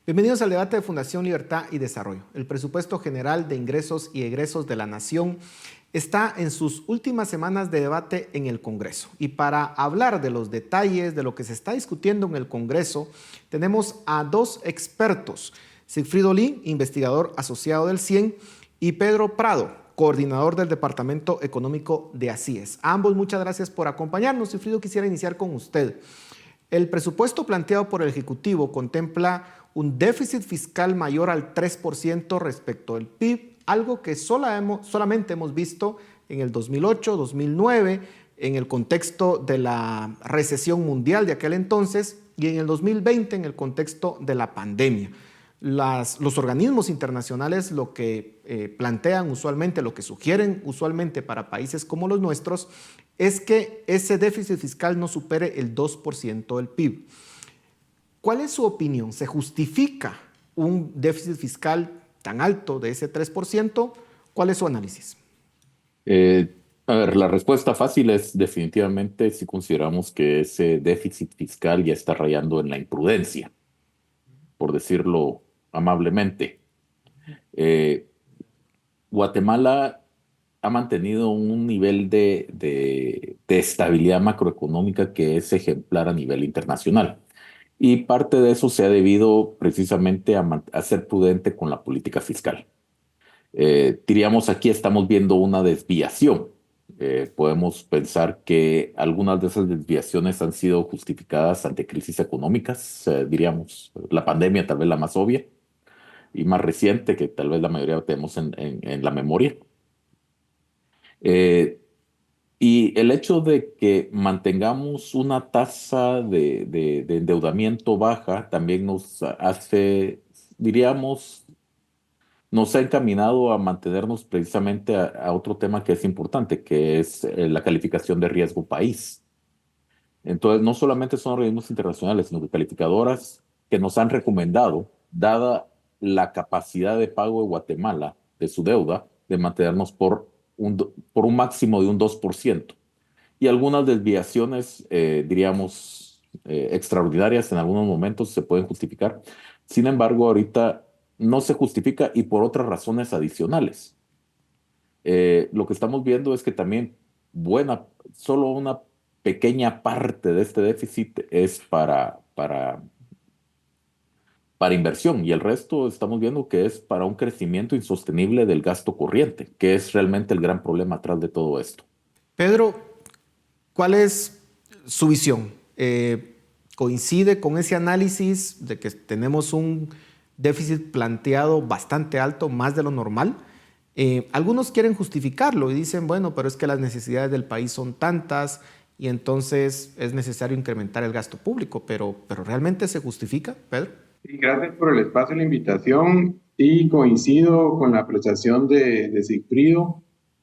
Bienvenidos al debate de Fundación Libertad y Desarrollo. El presupuesto general de ingresos y egresos de la Nación está en sus últimas semanas de debate en el Congreso. Y para hablar de los detalles de lo que se está discutiendo en el Congreso, tenemos a dos expertos, Sigfrido Lee, investigador asociado del CIEN, y Pedro Prado, coordinador del Departamento Económico de ACIES. A ambos muchas gracias por acompañarnos. Sigfrido, quisiera iniciar con usted. El presupuesto planteado por el Ejecutivo contempla un déficit fiscal mayor al 3% respecto al PIB, algo que solamente hemos visto en el 2008, 2009, en el contexto de la recesión mundial de aquel entonces, y en el 2020 en el contexto de la pandemia. Los organismos internacionales lo que plantean usualmente, lo que sugieren usualmente para países como los nuestros, es que ese déficit fiscal no supere el 2% del PIB. ¿Cuál es su opinión? ¿Se justifica un déficit fiscal tan alto de ese 3%? ¿Cuál es su análisis? La respuesta fácil es definitivamente si consideramos que ese déficit fiscal ya está rayando en la imprudencia, por decirlo amablemente. Eh, Guatemala ha mantenido un nivel de estabilidad macroeconómica que es ejemplar a nivel internacional. Y parte de eso se ha debido precisamente a ser prudente con la política fiscal. Diríamos, aquí estamos viendo una desviación. Podemos pensar que algunas de esas desviaciones han sido justificadas ante crisis económicas, diríamos, la pandemia tal vez la más obvia y más reciente, que tal vez la mayoría tenemos en la memoria. Eh, y el hecho de que mantengamos una tasa de endeudamiento baja también nos hace, diríamos, nos ha encaminado a mantenernos precisamente a otro tema que es importante, que es la calificación de riesgo país. Entonces, no solamente son organismos internacionales, sino que calificadoras que nos han recomendado, dada la capacidad de pago de Guatemala, de su deuda, de mantenernos por un máximo de un 2%. Y algunas desviaciones, diríamos, extraordinarias en algunos momentos se pueden justificar. Sin embargo, ahorita no se justifica y por otras razones adicionales. Lo que estamos viendo es que también solo una pequeña parte de este déficit es para inversión y el resto estamos viendo que es para un crecimiento insostenible del gasto corriente, que es realmente el gran problema atrás de todo esto. Pedro, ¿cuál es su visión? ¿Coincide con ese análisis de que tenemos un déficit planteado bastante alto, más de lo normal? Algunos quieren justificarlo y dicen, bueno, pero es que las necesidades del país son tantas y entonces es necesario incrementar el gasto público, pero ¿realmente se justifica, Pedro? Sí, gracias por el espacio y la invitación. Y coincido con la apreciación de Sigfrido.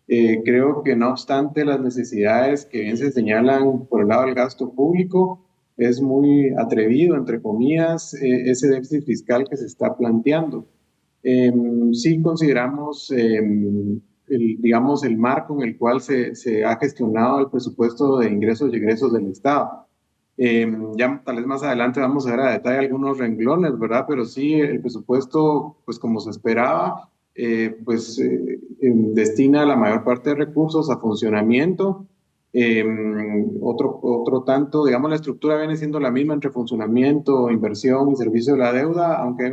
Creo que no obstante las necesidades que bien se señalan por el lado del gasto público, es muy atrevido, entre comillas, ese déficit fiscal que se está planteando. Sí consideramos, digamos, el marco en el cual se ha gestionado el presupuesto de ingresos y egresos del Estado. Ya tal vez más adelante vamos a ver a detalle algunos renglones, ¿verdad? Pero sí, el presupuesto, pues como se esperaba, destina la mayor parte de recursos a funcionamiento. Otro tanto, digamos, la estructura viene siendo la misma entre funcionamiento, inversión y servicio de la deuda, aunque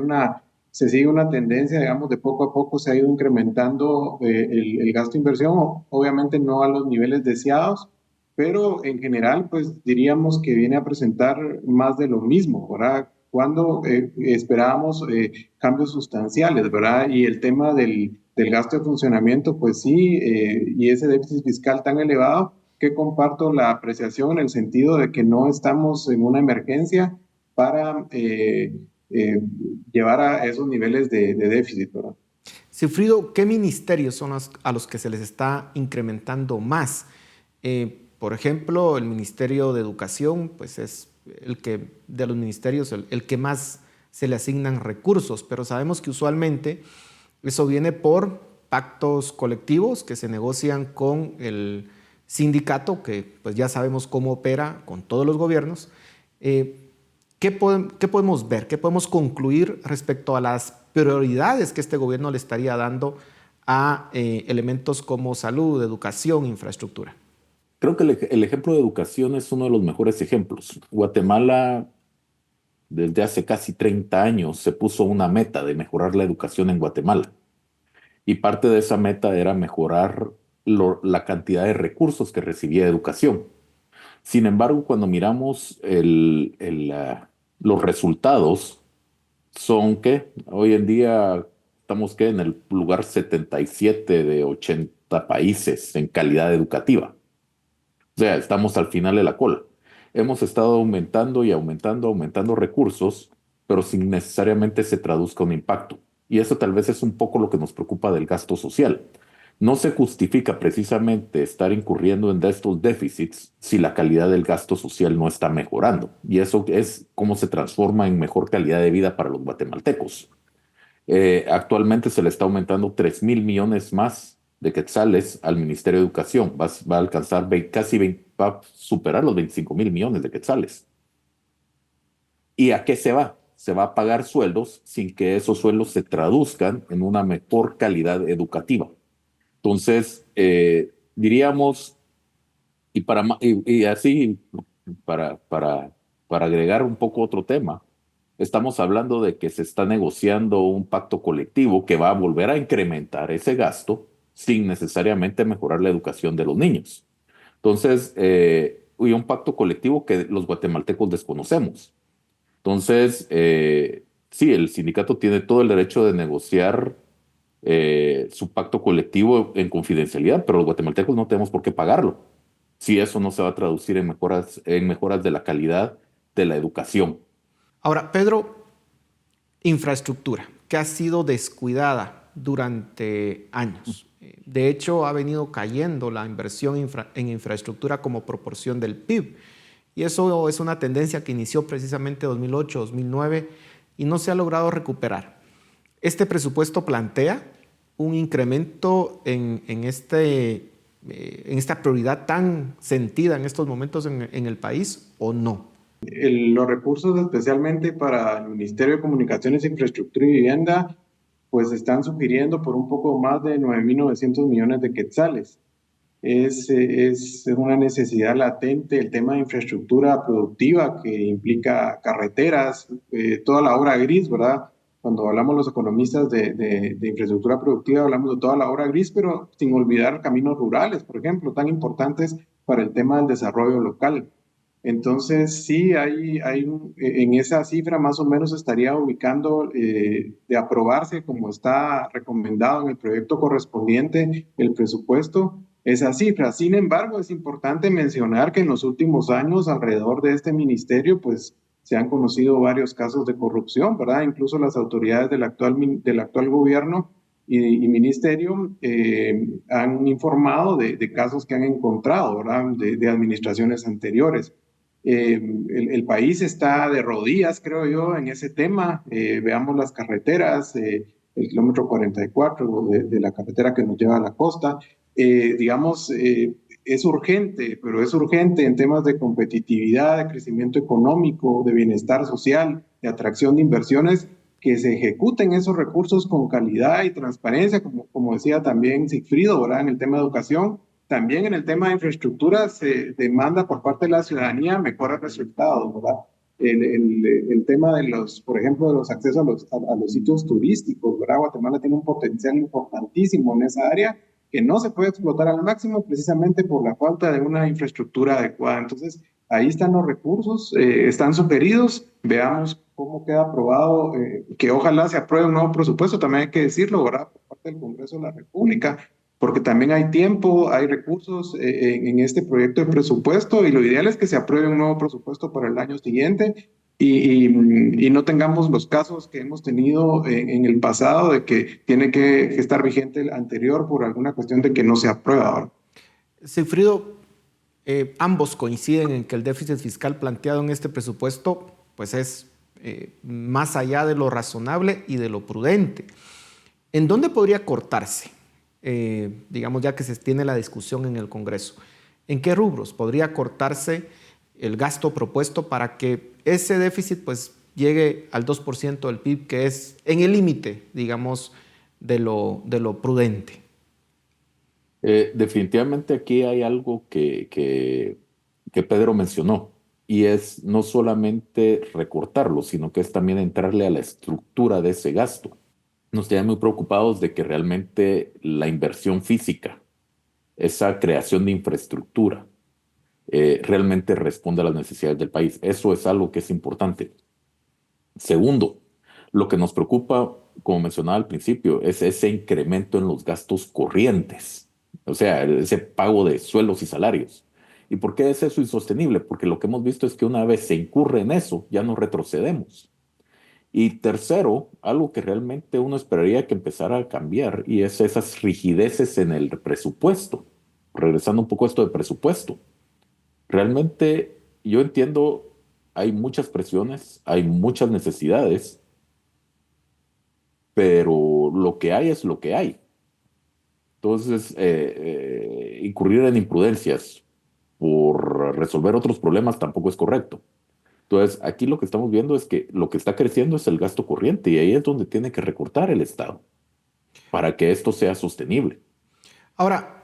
se sigue una tendencia, digamos, de poco a poco se ha ido incrementando el gasto de inversión, obviamente no a los niveles deseados, pero en general, pues diríamos que viene a presentar más de lo mismo, ¿verdad? Cuando esperábamos cambios sustanciales, ¿verdad? Y el tema del gasto de funcionamiento, pues sí, y ese déficit fiscal tan elevado, que comparto la apreciación en el sentido de que no estamos en una emergencia para llevar a esos niveles de déficit, ¿verdad? Sigfrido, ¿qué ministerios son a los que se les está incrementando más? Por ejemplo, el Ministerio de Educación, pues es el que de los ministerios el que más se le asignan recursos, pero sabemos que usualmente eso viene por pactos colectivos que se negocian con el sindicato, que pues ya sabemos cómo opera con todos los gobiernos. ¿Qué ¿qué podemos ver? ¿Qué podemos concluir respecto a las prioridades que este gobierno le estaría dando a elementos como salud, educación, infraestructura? Creo que el ejemplo de educación es uno de los mejores ejemplos. Guatemala, desde hace casi 30 años, se puso una meta de mejorar la educación en Guatemala. Y parte de esa meta era mejorar la cantidad de recursos que recibía educación. Sin embargo, cuando miramos los resultados, son que hoy en día estamos en el lugar 77 de 80 países en calidad educativa. O sea, estamos al final de la cola. Hemos estado aumentando y aumentando recursos, pero sin necesariamente se traduzca un impacto. Y eso tal vez es un poco lo que nos preocupa del gasto social. No se justifica precisamente estar incurriendo en estos déficits si la calidad del gasto social no está mejorando. Y eso es cómo se transforma en mejor calidad de vida para los guatemaltecos. Actualmente se le está aumentando 3.000 millones más de quetzales al Ministerio de Educación. Va a alcanzar va a superar los 25.000 millones de quetzales. ¿Y a qué se va? Se va a pagar sueldos sin que esos sueldos se traduzcan en una mejor calidad educativa. Entonces, diríamos, y así, para agregar un poco otro tema, estamos hablando de que se está negociando un pacto colectivo que va a volver a incrementar ese gasto sin necesariamente mejorar la educación de los niños. Entonces, y un pacto colectivo que los guatemaltecos desconocemos. Entonces, sí, el sindicato tiene todo el derecho de negociar su pacto colectivo en confidencialidad, pero los guatemaltecos no tenemos por qué pagarlo si eso no se va a traducir en mejoras de la calidad de la educación. Ahora, Pedro, infraestructura, que ha sido descuidada durante años. De hecho, ha venido cayendo la inversión en infraestructura como proporción del PIB. Y eso es una tendencia que inició precisamente en 2008, 2009 y no se ha logrado recuperar. Este presupuesto plantea un incremento en esta prioridad tan sentida en estos momentos en el país, ¿o no? Los recursos especialmente para el Ministerio de Comunicaciones, Infraestructura y Vivienda pues están sugiriendo por un poco más de 9.900 millones de quetzales. Es una necesidad latente el tema de infraestructura productiva que implica carreteras, toda la obra gris, ¿verdad? Cuando hablamos los economistas de infraestructura productiva, hablamos de toda la obra gris, pero sin olvidar caminos rurales, por ejemplo, tan importantes para el tema del desarrollo local. Entonces, sí, en esa cifra más o menos estaría ubicando de aprobarse como está recomendado en el proyecto correspondiente el presupuesto, esa cifra. Sin embargo, es importante mencionar que en los últimos años alrededor de este ministerio, pues se han conocido varios casos de corrupción, ¿verdad? Incluso las autoridades del actual gobierno y ministerio han informado de casos que han encontrado, ¿verdad? De administraciones anteriores. El país está de rodillas, creo yo, en ese tema. Veamos las carreteras, el kilómetro 44 de la carretera que nos lleva a la costa. Digamos, es urgente, pero es urgente en temas de competitividad, de crecimiento económico, de bienestar social, de atracción de inversiones, que se ejecuten esos recursos con calidad y transparencia, como decía también Sigfrido, ¿verdad? En el tema de educación. También en el tema de infraestructura se demanda por parte de la ciudadanía mejores resultados, ¿verdad? El tema de por ejemplo, de los accesos a los sitios turísticos, ¿verdad? Guatemala tiene un potencial importantísimo en esa área que no se puede explotar al máximo precisamente por la falta de una infraestructura adecuada. Entonces, ahí están los recursos, están sugeridos, veamos cómo queda aprobado, que ojalá se apruebe un nuevo presupuesto, también hay que decirlo, ¿verdad? Por parte del Congreso de la República, porque también hay tiempo, hay recursos en este proyecto de presupuesto y lo ideal es que se apruebe un nuevo presupuesto para el año siguiente y no tengamos los casos que hemos tenido en el pasado de que tiene que estar vigente el anterior por alguna cuestión de que no se aprueba ahora. Sigfrido, ambos coinciden en que el déficit fiscal planteado en este presupuesto pues es más allá de lo razonable y de lo prudente. ¿En dónde podría cortarse? Digamos ya que se tiene la discusión en el Congreso. ¿En qué rubros podría cortarse el gasto propuesto para que ese déficit pues llegue al 2% del PIB, que es en el límite, digamos, de lo prudente? Definitivamente aquí hay algo que Pedro mencionó, y es no solamente recortarlo, sino que es también entrarle a la estructura de ese gasto. Nos tienen muy preocupados de que realmente la inversión física, esa creación de infraestructura, realmente responda a las necesidades del país. Eso es algo que es importante. Segundo, lo que nos preocupa, como mencionaba al principio, es ese incremento en los gastos corrientes, o sea, ese pago de sueldos y salarios. ¿Y por qué es eso insostenible? Porque lo que hemos visto es que una vez se incurre en eso, ya no retrocedemos. Y tercero, algo que realmente uno esperaría que empezara a cambiar, y es esas rigideces en el presupuesto. Regresando un poco a esto de presupuesto. Realmente yo entiendo, hay muchas presiones, hay muchas necesidades, pero lo que hay es lo que hay. Entonces, incurrir en imprudencias por resolver otros problemas tampoco es correcto. Entonces, aquí lo que estamos viendo es que lo que está creciendo es el gasto corriente, y ahí es donde tiene que recortar el Estado para que esto sea sostenible. Ahora,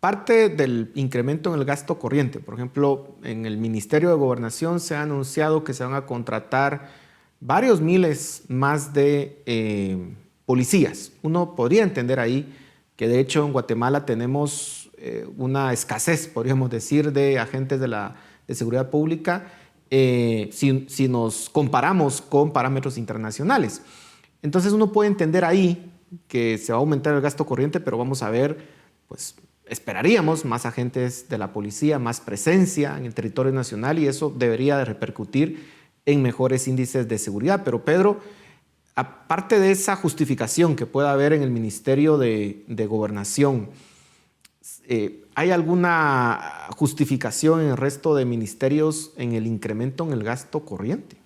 parte del incremento en el gasto corriente, por ejemplo, en el Ministerio de Gobernación se ha anunciado que se van a contratar varios miles más de policías. Uno podría entender ahí que de hecho en Guatemala tenemos una escasez, podríamos decir, de agentes de seguridad pública si nos comparamos con parámetros internacionales. Entonces uno puede entender ahí que se va a aumentar el gasto corriente, pero vamos a ver, pues esperaríamos más agentes de la policía, más presencia en el territorio nacional, y eso debería de repercutir en mejores índices de seguridad. Pero Pedro, aparte de esa justificación que pueda haber en el Ministerio de Gobernación, ¿hay alguna justificación en el resto de ministerios en el incremento en el gasto corriente?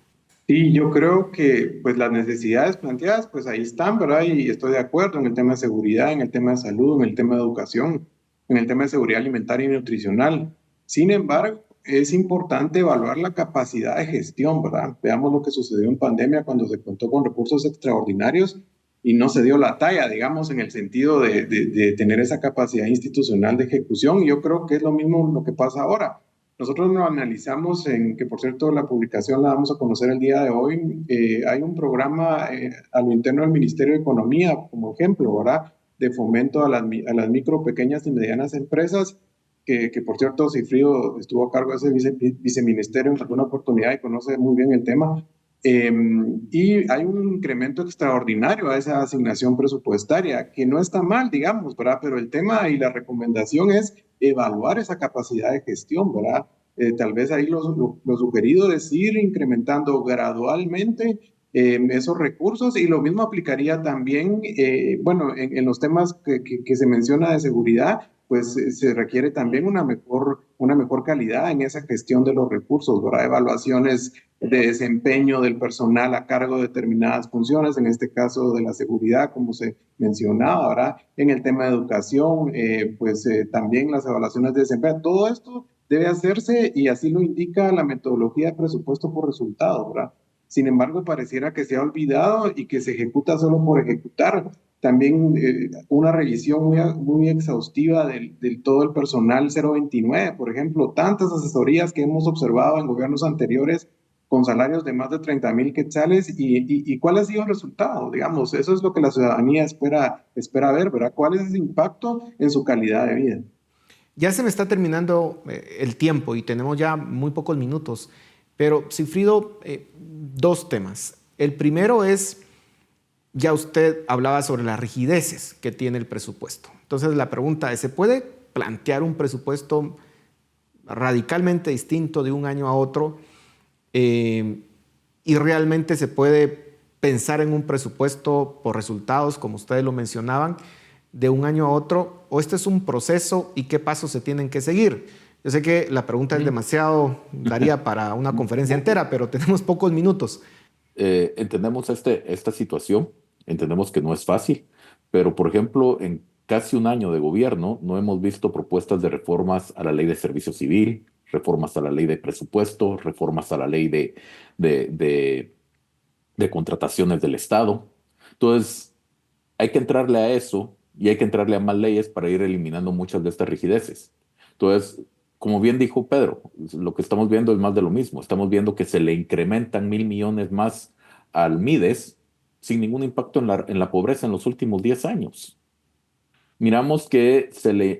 Sí, yo creo que pues las necesidades planteadas pues ahí están, ¿verdad? Y estoy de acuerdo en el tema de seguridad, en el tema de salud, en el tema de educación, en el tema de seguridad alimentaria y nutricional. Sin embargo, es importante evaluar la capacidad de gestión, ¿verdad? Veamos lo que sucedió en pandemia cuando se contó con recursos extraordinarios y no se dio la talla, digamos, en el sentido de tener esa capacidad institucional de ejecución. Y yo creo que es lo mismo lo que pasa ahora. Nosotros lo analizamos que por cierto la publicación la vamos a conocer el día de hoy. Hay un programa a lo interno del Ministerio de Economía, como ejemplo, ¿verdad? De fomento a las micro, pequeñas y medianas empresas, que por cierto Cifrido estuvo a cargo de ese viceministerio en alguna oportunidad y conoce muy bien el tema. Y hay un incremento extraordinario a esa asignación presupuestaria, que no está mal, digamos, ¿verdad? Pero el tema y la recomendación es evaluar esa capacidad de gestión, ¿verdad? Tal vez ahí lo sugerido es ir incrementando gradualmente esos recursos, y lo mismo aplicaría también, bueno, en los temas que se menciona de seguridad, pues se requiere también una mejor calidad en esa gestión de los recursos, ¿verdad? Evaluaciones de desempeño del personal a cargo de determinadas funciones, en este caso de la seguridad, como se mencionaba, ¿verdad? En el tema de educación, pues también las evaluaciones de desempeño, todo esto debe hacerse, y así lo indica la metodología de presupuesto por resultados, ¿verdad? Sin embargo, pareciera que se ha olvidado y que se ejecuta solo por ejecutar. También una revisión muy exhaustiva del todo el personal 029, por ejemplo, tantas asesorías que hemos observado en gobiernos anteriores con salarios de más de 30,000 quetzales, y cuál ha sido el resultado, digamos, eso es lo que la ciudadanía espera ver, ¿verdad? ¿Cuál es ese impacto en su calidad de vida? Ya se me está terminando el tiempo y tenemos ya muy pocos minutos, pero Sigfrido, dos temas. El primero es, ya usted hablaba sobre las rigideces que tiene el presupuesto. Entonces la pregunta es, ¿se puede plantear un presupuesto radicalmente distinto de un año a otro? Y realmente se puede pensar en un presupuesto por resultados, como ustedes lo mencionaban, de un año a otro, o este es un proceso y qué pasos se tienen que seguir. Yo sé que la pregunta es demasiado, daría para una conferencia entera, pero tenemos pocos minutos. Entendemos esta situación, entendemos que no es fácil, pero por ejemplo, en casi un año de gobierno no hemos visto propuestas de reformas a la ley de servicio civil, reformas a la ley de presupuesto, reformas a la ley de contrataciones del Estado. Entonces, hay que entrarle a eso y hay que entrarle a más leyes para ir eliminando muchas de estas rigideces. Entonces, como bien dijo Pedro, lo que estamos viendo es más de lo mismo. Estamos viendo que se le incrementan 1.000 millones más al MIDES sin ningún impacto en la pobreza en los últimos 10 años. Miramos que se le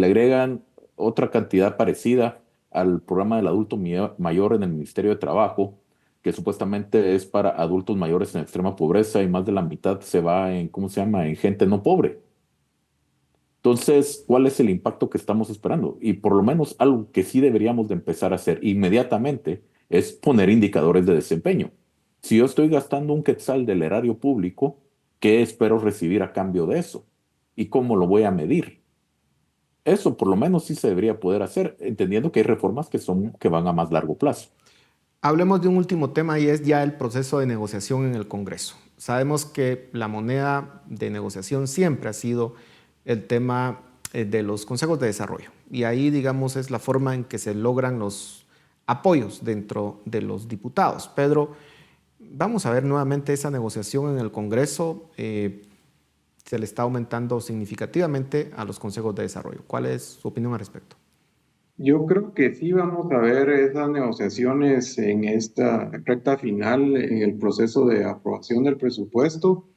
agregan otra cantidad parecida al programa del adulto mayor en el Ministerio de Trabajo, que supuestamente es para adultos mayores en extrema pobreza y más de la mitad se va en, ¿cómo se llama?, en gente no pobre. Entonces, ¿cuál es el impacto que estamos esperando? Y por lo menos algo que sí deberíamos de empezar a hacer inmediatamente es poner indicadores de desempeño. Si yo estoy gastando un quetzal del erario público, ¿qué espero recibir a cambio de eso? ¿Y cómo lo voy a medir? Eso por lo menos sí se debería poder hacer, entendiendo que hay reformas que van a más largo plazo. Hablemos de un último tema y es ya el proceso de negociación en el Congreso. Sabemos que la moneda de negociación siempre ha sido el tema de los consejos de desarrollo y ahí, digamos, es la forma en que se logran los apoyos dentro de los diputados. Pedro, vamos a ver nuevamente esa negociación en el Congreso. Se le está aumentando significativamente a los consejos de desarrollo. ¿Cuál es su opinión al respecto? Yo creo que sí vamos a ver esas negociaciones en esta recta final, en el proceso de aprobación del presupuesto.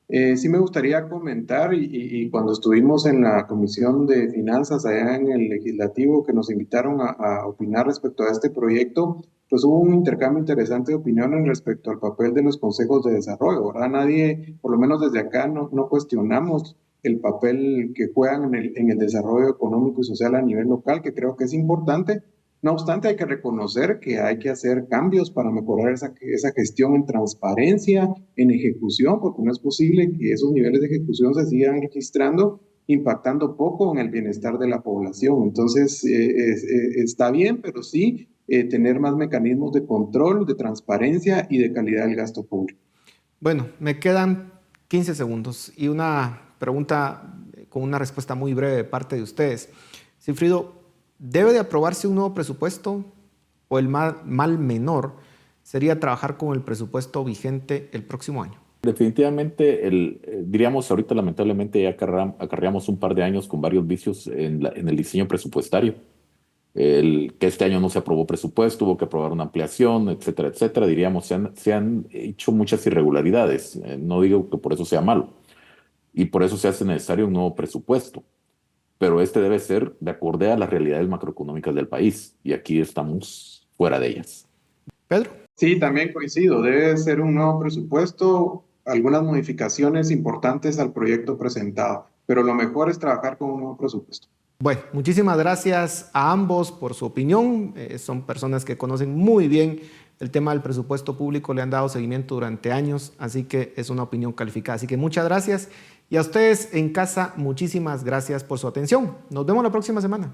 Sí me gustaría comentar, y cuando estuvimos en la Comisión de Finanzas allá en el Legislativo, que nos invitaron a opinar respecto a este proyecto, pues hubo un intercambio interesante de opiniones respecto al papel de los consejos de desarrollo, ¿verdad? Nadie, por lo menos desde acá, no cuestionamos el papel que juegan en el desarrollo económico y social a nivel local, que creo que es importante. No obstante, hay que reconocer que hay que hacer cambios para mejorar esa gestión en transparencia, en ejecución, porque no es posible que esos niveles de ejecución se sigan registrando, impactando poco en el bienestar de la población. Entonces, está bien, pero sí tener más mecanismos de control, de transparencia y de calidad del gasto público. Bueno, me quedan 15 segundos y una pregunta con una respuesta muy breve de parte de ustedes. Sigfrido, ¿debe de aprobarse un nuevo presupuesto o el mal menor sería trabajar con el presupuesto vigente el próximo año? Definitivamente, diríamos ahorita lamentablemente ya acarreamos un par de años con varios vicios en el diseño presupuestario. Que este año no se aprobó presupuesto, hubo que aprobar una ampliación, etcétera, etcétera. Diríamos, se han hecho muchas irregularidades. No digo que por eso sea malo. Y por eso se hace necesario un nuevo presupuesto. Pero este debe ser de acuerdo a las realidades macroeconómicas del país. Y aquí estamos fuera de ellas. Pedro. Sí, también coincido. Debe ser un nuevo presupuesto, algunas modificaciones importantes al proyecto presentado. Pero lo mejor es trabajar con un nuevo presupuesto. Bueno, muchísimas gracias a ambos por su opinión. Son personas que conocen muy bien el tema del presupuesto público, le han dado seguimiento durante años, así que es una opinión calificada. Así que muchas gracias. Y a ustedes en casa, muchísimas gracias por su atención. Nos vemos la próxima semana.